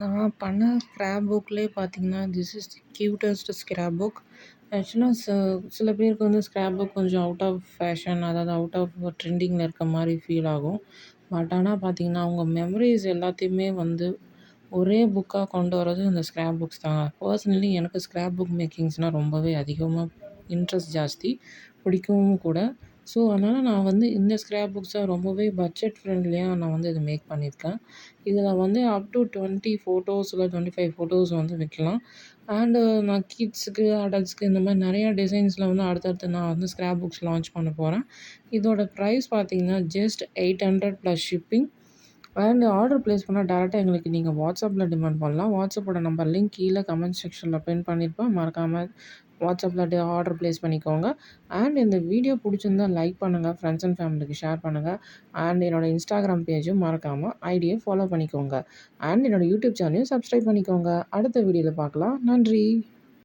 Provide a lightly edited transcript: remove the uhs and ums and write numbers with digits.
நான் பண்ண ஸ்க்ராப் புக்லேயே பார்த்தீங்கன்னா, this is the cutest scrap book. Actually சில பேருக்கு வந்து ஸ்க்ராப் புக் கொஞ்சம் அவுட் ஆஃப் ஃபேஷன், அதாவது அவுட் ஆஃப் ட்ரெண்டிங்கில இருக்க மாரி ஃபீல் ஆகும். பட் ஆனா பார்த்தீங்கன்னா, அவங்க மெமரீஸ் எல்லாத்தையுமே வந்து ஒரே புக்கா கொண்டு வரது இந்த ஸ்க்ராப் புக்ஸ் தாங்க. பர்சனலி எனக்கு ஸ்க்ராப் புக் மேக்கிங்ஸ்னா ரொம்பவே அதிகமா இன்ட்ரெஸ்ட் ஜாஸ்தி. பிடிக்கவும் கூட. ஸோ, அதனால நான் வந்து இந்த ஸ்க்ராப் புக்ஸ ரொம்பவே பட்ஜெட் ஃப்ரெண்ட்லியா நான் வந்து இத மேக் பண்ணியிருக்கேன். இதில வந்து அப் டூ 20 ஃபோட்டோஸ் இல்ல 25 ஃபோட்டோஸ் வந்து வைக்கலாம். அண்டு நான் கிட்ஸுக்கு, அடல்ட்ஸ்க்கு இந்த மாரி நெறைய டிசைன்ஸ்ல வந்து அடுத்தடுத்து நான் வந்து ஸ்க்ராப் புக்ஸ் லான்ச் பண்ண போறேன். இதோட ப்ரைஸ் பார்த்தீங்கன்னா, just 800 plus shipping. And order place பண்ணா டைரக்ட்டா எங்களுக்கு நீங்க WhatsAppல டிமாண்ட் பண்ணலாம். WhatsAppோட நம்பர் லிங்க் கீழ கமெண்ட் செக்ஷன்ல பின் பண்ணியிருப்பேன். மறக்காம WhatsAppல ஆர்டர் பிளேஸ் பண்ணிக்கோங்க. அண்ட் இந்த வீடியோ புடிச்சிருந்தா லைக் பண்ணுங்க. ஃப்ரெண்ட்ஸ் அண்ட் ஃபேமிலிக்கு ஷேர் பண்ணுங்க. அண்ட் என்னோட Instagram பேஜும் மறக்காம ஐடிய ஃபாலோ பண்ணிக்கோங்க. அண்ட் என்னோட YouTube சேனலையும் சப்ஸ்கிரைப் பண்ணிக்கோங்க. அடுத்த வீடியோல பார்க்கலாம். நன்றி.